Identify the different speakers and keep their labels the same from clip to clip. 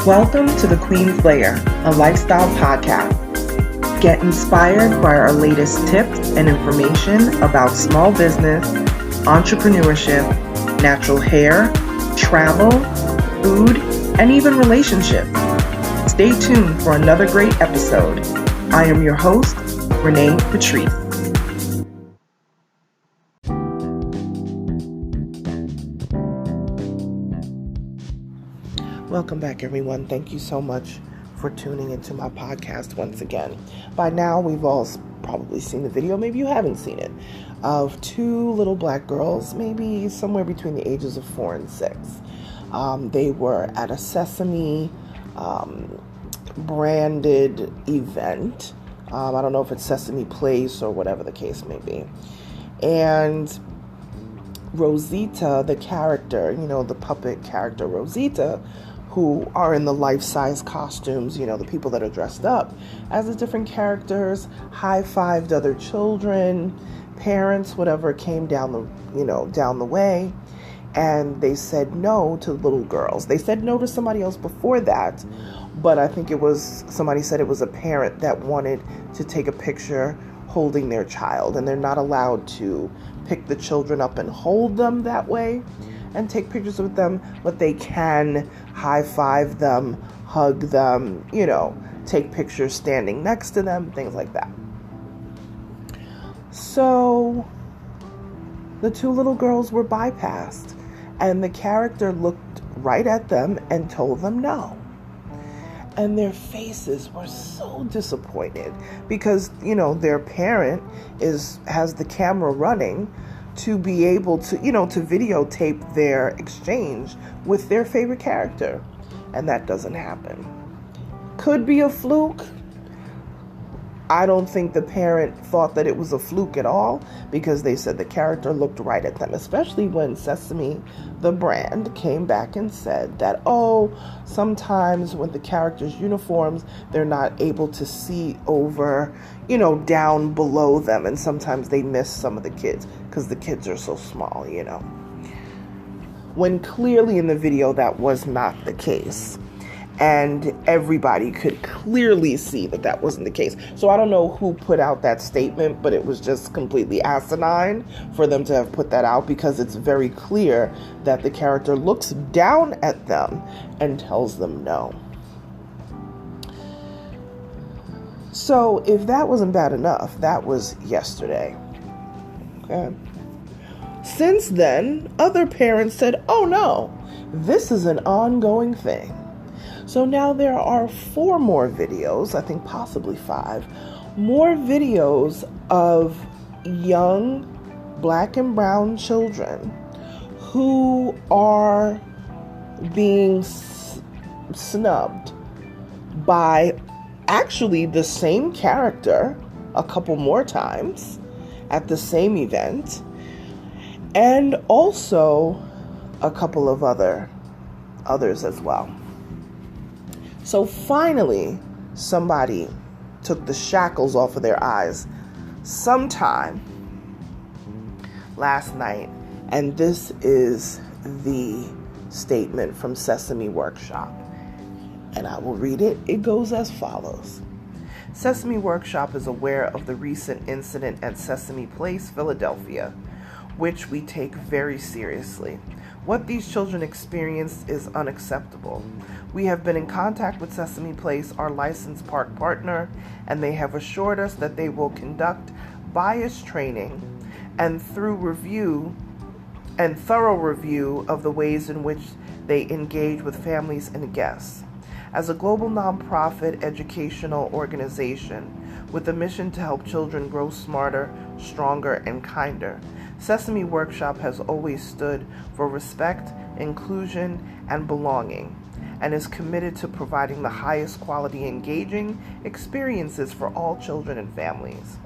Speaker 1: Welcome to the Queen's Lair, a lifestyle podcast. Get inspired by our latest tips and information about small business, entrepreneurship, natural hair, travel, food, and even relationships. Stay tuned for another great episode. I am your host, Renee Patrice. Welcome back, everyone. Thank you so much for tuning into my podcast once again. By now, we've all probably seen the video, maybe you haven't seen it, of two little black girls, maybe somewhere between the ages of 4 and 6. They were at a Sesame branded event. I don't know if it's Sesame Place or whatever the case may be. And Rosita, the character, the puppet character Rosita, who are in the life-size costumes, the people that are dressed up as the different characters, high-fived other children, parents, whatever came down the way, and they said no to little girls. They said no to somebody else before that, but I think somebody said it was a parent that wanted to take a picture holding their child, and they're not allowed to pick the children up and hold them that way and take pictures with them, but they can high-five them, hug them, take pictures standing next to them, things like that. So the two little girls were bypassed, and the character looked right at them and told them no. And their faces were so disappointed because, their parent has the camera running to be able to, to videotape their exchange with their favorite character. And that doesn't happen. Could be a fluke. I don't think the parent thought that it was a fluke at all because they said the character looked right at them, especially when Sesame, the brand, came back and said that, sometimes with the characters' uniforms, they're not able to see over, down below them, and sometimes they miss some of the kids because the kids are so small, When clearly in the video that was not the case. And everybody could clearly see that that wasn't the case. So I don't know who put out that statement, but it was just completely asinine for them to have put that out because it's very clear that the character looks down at them and tells them no. So if that wasn't bad enough, that was yesterday. Okay. Since then, other parents said, oh no, this is an ongoing thing. So now there are 4 more videos, I think possibly 5, more videos of young black and brown children who are being snubbed by actually the same character a couple more times at the same event, and also a couple of others as well. So finally, somebody took the shackles off of their eyes sometime last night, and this is the statement from Sesame Workshop, and I will read it. It goes as follows. Sesame Workshop is aware of the recent incident at Sesame Place, Philadelphia, which we take very seriously. What these children experienced is unacceptable. We have been in contact with Sesame Place, our licensed park partner, and they have assured us that they will conduct bias training and thorough review of the ways in which they engage with families and guests. As a global nonprofit educational organization with a mission to help children grow smarter, stronger, and kinder, Sesame Workshop has always stood for respect, inclusion, and belonging, and is committed to providing the highest quality engaging experiences for all children and families.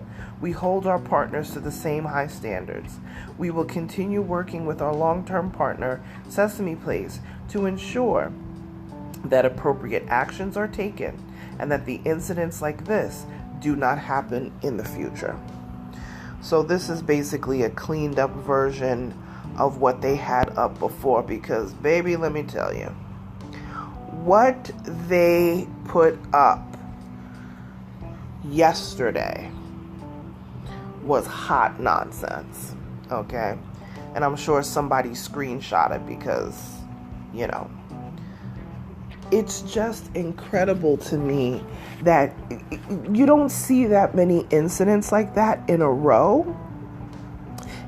Speaker 1: We hold our partners to the same high standards. We will continue working with our long-term partner, Sesame Place, to ensure that appropriate actions are taken and that the incidents like this do not happen in the future. So this is basically a cleaned up version of what they had up before because, baby, let me tell you, what they put up yesterday was hot nonsense, okay? And I'm sure somebody screenshot it because, you know, it's just incredible to me that you don't see that many incidents like that in a row,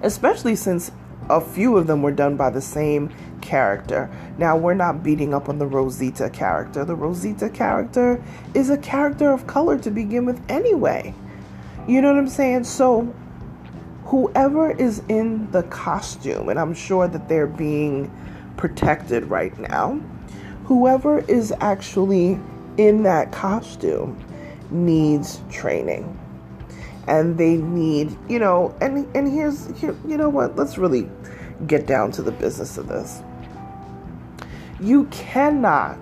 Speaker 1: especially since a few of them were done by the same character. Now, we're not beating up on the Rosita character. The Rosita character is a character of color to begin with anyway. You know what I'm saying? So whoever is in the costume, and I'm sure that they're being protected right now, whoever is actually in that costume needs training. And they need, you know, and here, you know what, let's really get down to the business of this. You cannot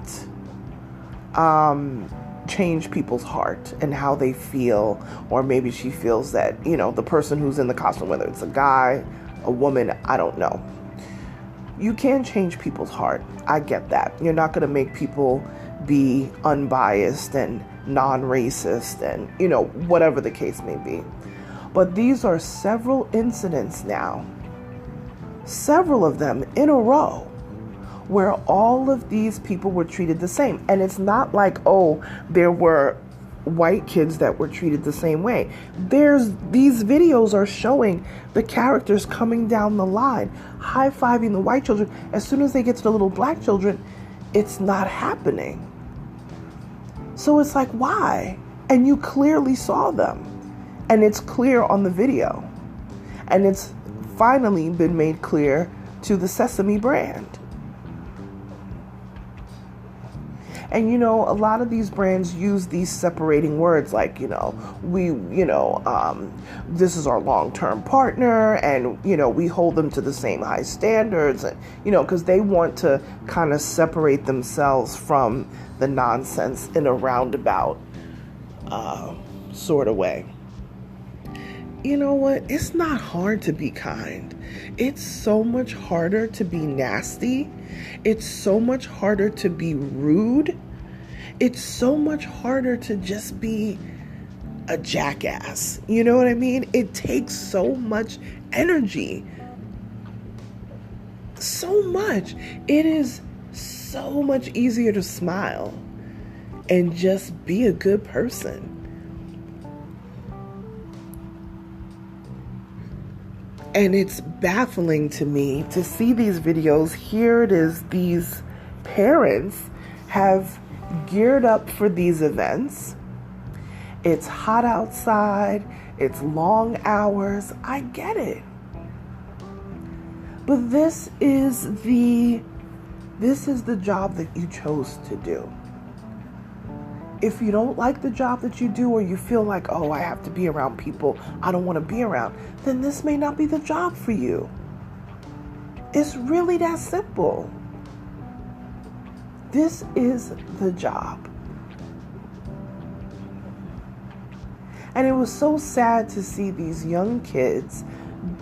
Speaker 1: change people's heart and how they feel, or maybe she feels that, you know, the person who's in the costume, whether it's a guy, a woman, I don't know. You can change people's heart. I get that. You're not going to make people be unbiased and non-racist and, you know, whatever the case may be. But these are several incidents now, several of them in a row, where all of these people were treated the same. And it's not like, oh, there were white kids that were treated the same way. These videos are showing the characters coming down the line, high-fiving the white children. As soon as they get to the little black children, it's not happening. So it's like, why? And you clearly saw them. And it's clear on the video. And it's finally been made clear to the Sesame brand. And, you know, a lot of these brands use these separating words like, you know, this is our long-term partner, and, you know, we hold them to the same high standards, and, you know, because they want to kind of separate themselves from the nonsense in a roundabout sort of way. You know what? It's not hard to be kind. It's so much harder to be nasty. It's so much harder to be rude. It's so much harder to just be a jackass. You know what I mean? It takes so much energy. So much. It is so much easier to smile and just be a good person. And it's baffling to me to see these videos. Here it is, these parents have geared up for these events. It's hot outside. It's long hours. I get it. But this is the job that you chose to do. If you don't like the job that you do, or you feel like, oh, I have to be around people I don't want to be around, then this may not be the job for you. It's really that simple. This is the job. And it was so sad to see these young kids.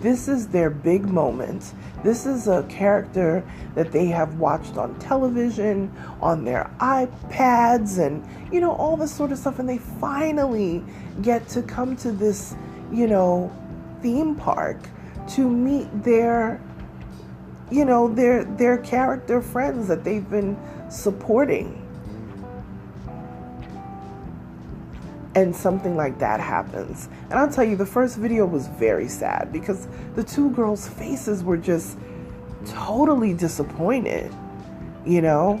Speaker 1: This is their big moment. This is a character that they have watched on television, on their iPads, and, you know, all this sort of stuff. And they finally get to come to this, you know, theme park to meet their, you know, their character friends that they've been supporting. And something like that happens. And I'll tell you, the first video was very sad because the two girls' faces were just totally disappointed, you know?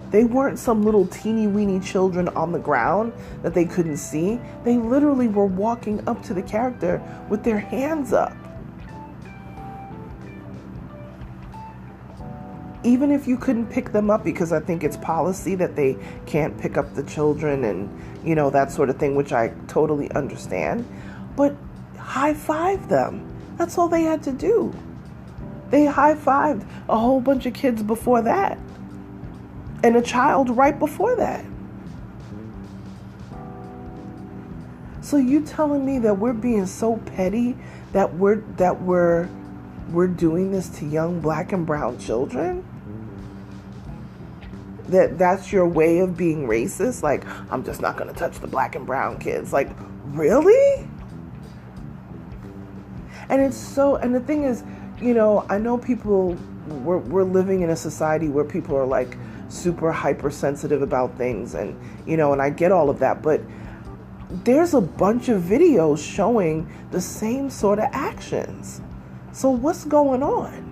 Speaker 1: They weren't some little teeny weeny children on the ground that they couldn't see. They literally were walking up to the character with their hands up. Even if you couldn't pick them up, because I think it's policy that they can't pick up the children and, you know, that sort of thing, which I totally understand. But high-five them. That's all they had to do. They high-fived a whole bunch of kids before that. And a child right before that. So you telling me that we're being so petty that we're doing this to young black and brown children? that's your way of being racist? Like, I'm just not going to touch the black and brown kids. Like, really? And the thing is, I know people, we're living in a society where people are like super hypersensitive about things, and, and I get all of that, but there's a bunch of videos showing the same sort of actions. So what's going on?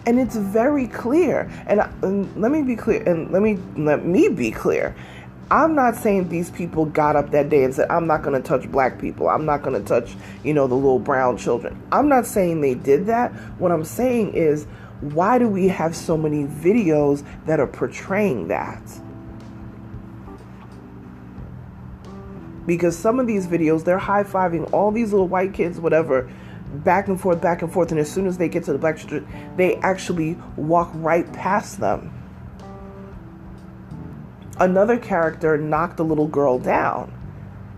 Speaker 1: And it's very clear. And let me be clear. And let me be clear. I'm not saying these people got up that day and said, I'm not going to touch black people. I'm not going to touch, the little brown children. I'm not saying they did that. What I'm saying is, why do we have so many videos that are portraying that? Because some of these videos, they're high-fiving all these little white kids, whatever, back and forth, and as soon as they get to the black children, they actually walk right past them. Another character knocked a little girl down.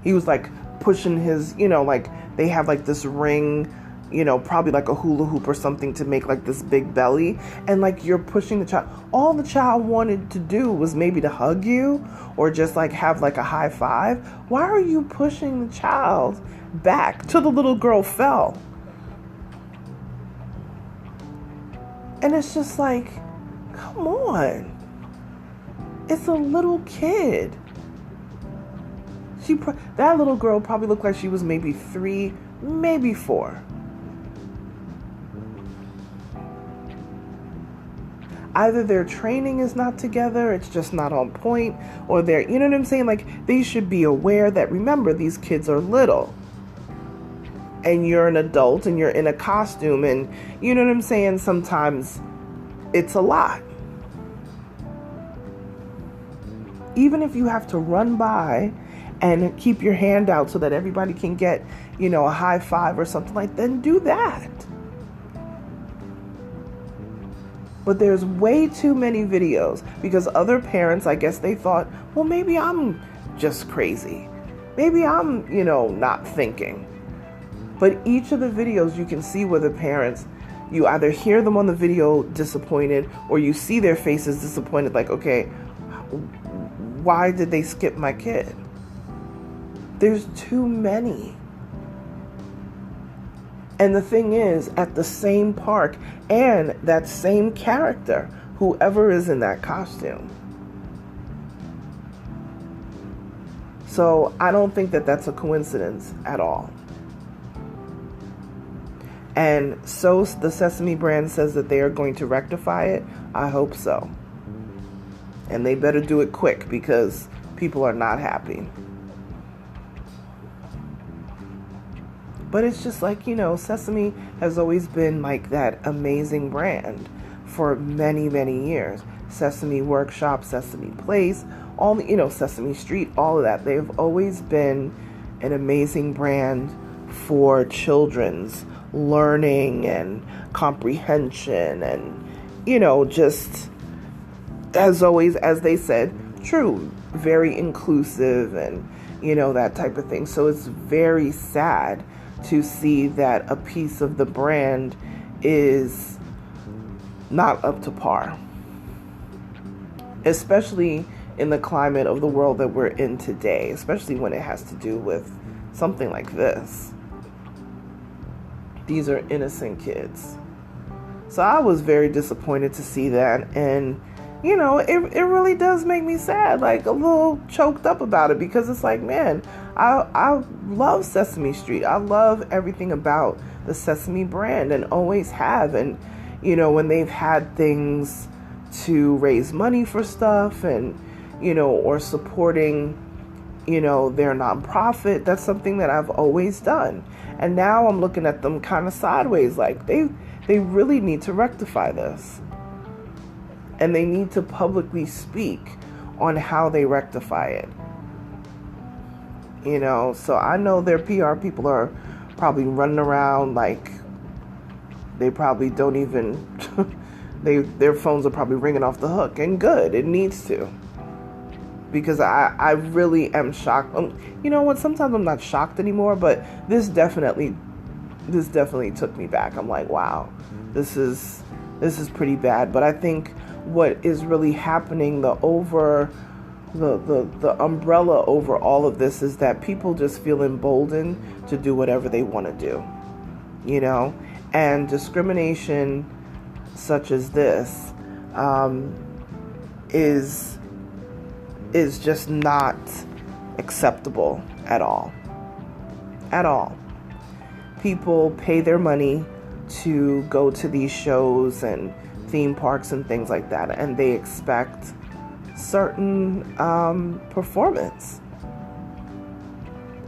Speaker 1: He was like pushing his, like they have like this ring, probably like a hula hoop or something to make like this big belly. And like you're pushing the child. All the child wanted to do was maybe to hug you or just like have like a high five. Why are you pushing the child back till the little girl fell? And it's just like, come on. It's a little kid. That little girl probably looked like she was maybe 3, maybe 4. Either their training is not together, it's just not on point, or they're, you know what I'm saying? Like, they should be aware that, remember, these kids are little. And you're an adult and you're in a costume, and you know what I'm saying? Sometimes it's a lot. Even if you have to run by and keep your hand out so that everybody can get, a high five or something like that, then do that. But there's way too many videos because other parents, I guess they thought, well, maybe I'm just crazy. Maybe I'm, not thinking. But each of the videos you can see where the parents, you either hear them on the video disappointed or you see their faces disappointed, like, okay, why did they skip my kid? There's too many. And the thing is, at the same park and that same character, whoever is in that costume. So I don't think that that's a coincidence at all. And so the Sesame brand says that they are going to rectify it. I hope so. And they better do it quick because people are not happy. But it's just like, Sesame has always been like that amazing brand for many, many years. Sesame Workshop, Sesame Place, all the, Sesame Street, all of that. They've always been an amazing brand for children's learning and comprehension and, just as always, as they said, true, very inclusive and, that type of thing. So it's very sad to see that a piece of the brand is not up to par, especially in the climate of the world that we're in today, especially when it has to do with something like this. These are innocent kids. So I was very disappointed to see that, and it really does make me sad, like a little choked up about it, because it's like, man, I love Sesame Street. I love everything about the Sesame brand and always have. And, when they've had things to raise money for stuff and, or supporting, their nonprofit, that's something that I've always done. And now I'm looking at them kind of sideways, like they really need to rectify this. And they need to publicly speak on how they rectify it. So I know their PR people are probably running around like they probably don't even, their phones are probably ringing off the hook. And good, it needs to. Because I really am shocked. You know what, sometimes I'm not shocked anymore, but this definitely took me back. I'm like, wow, this is This is pretty bad. But I think what is really happening, the umbrella over all of this is that people just feel emboldened to do whatever they want to do, and discrimination such as this is just not acceptable at all. People pay their money to go to these shows and theme parks and things like that, and they expect certain performance,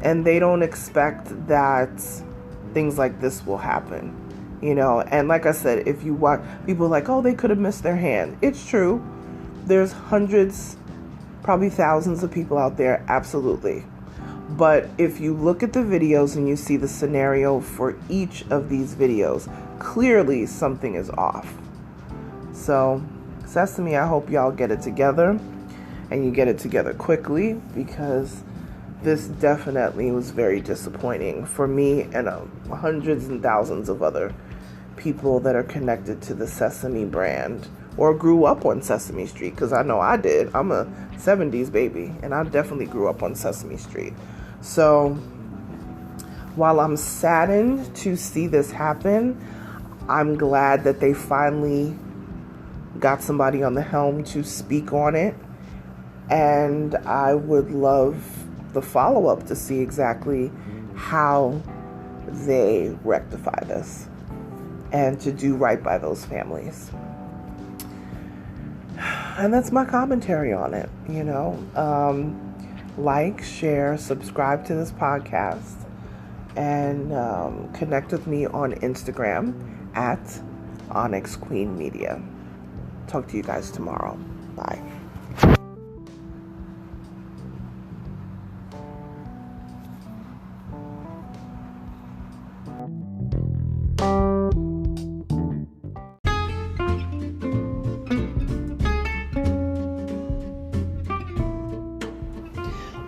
Speaker 1: and they don't expect that things like this will happen, and like I said, if you watch, people are like, oh, they could have missed their hand. It's true. There's hundreds, probably thousands of people out there, absolutely. But if you look at the videos and you see the scenario for each of these videos, clearly something is off. So, Sesame, I hope y'all get it together, and you get it together quickly, because this definitely was very disappointing for me and hundreds and thousands of other people that are connected to the Sesame brand or grew up on Sesame Street, because I know I did. I'm a 70s baby, and I definitely grew up on Sesame Street. So while I'm saddened to see this happen, I'm glad that they finally got somebody on the helm to speak on it, and I would love the follow-up to see exactly how they rectify this and to do right by those families. And that's my commentary on it. Like, share, subscribe to this podcast, and connect with me on Instagram at Onyx Queen Media. Talk to you guys tomorrow. Bye.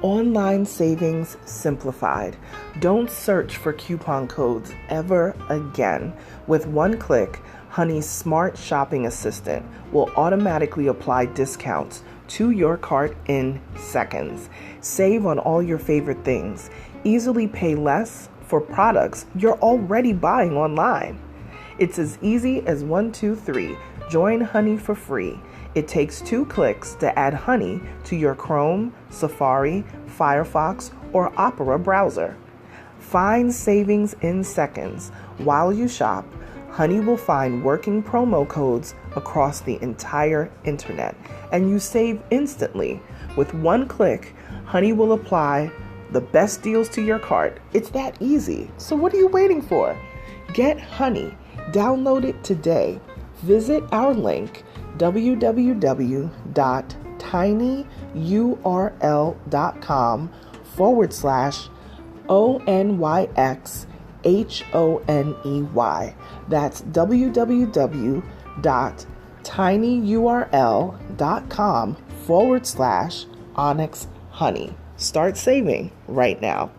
Speaker 1: Online savings simplified. Don't search for coupon codes ever again. With one click, Honey's smart shopping assistant will automatically apply discounts to your cart in seconds. Save on all your favorite things. Easily pay less for products you're already buying online. It's as easy as 1, 2, 3. Join Honey for free. It takes 2 clicks to add Honey to your Chrome, Safari, Firefox, or Opera browser. Find savings in seconds. While you shop, Honey will find working promo codes across the entire internet, and you save instantly. With 1 click, Honey will apply the best deals to your cart. It's that easy. So what are you waiting for? Get Honey. Download it today. Visit our link, www.tinyurl.com/ONYXHONEY. That's www.tinyurl.com/Onyx Honey. Start saving right now.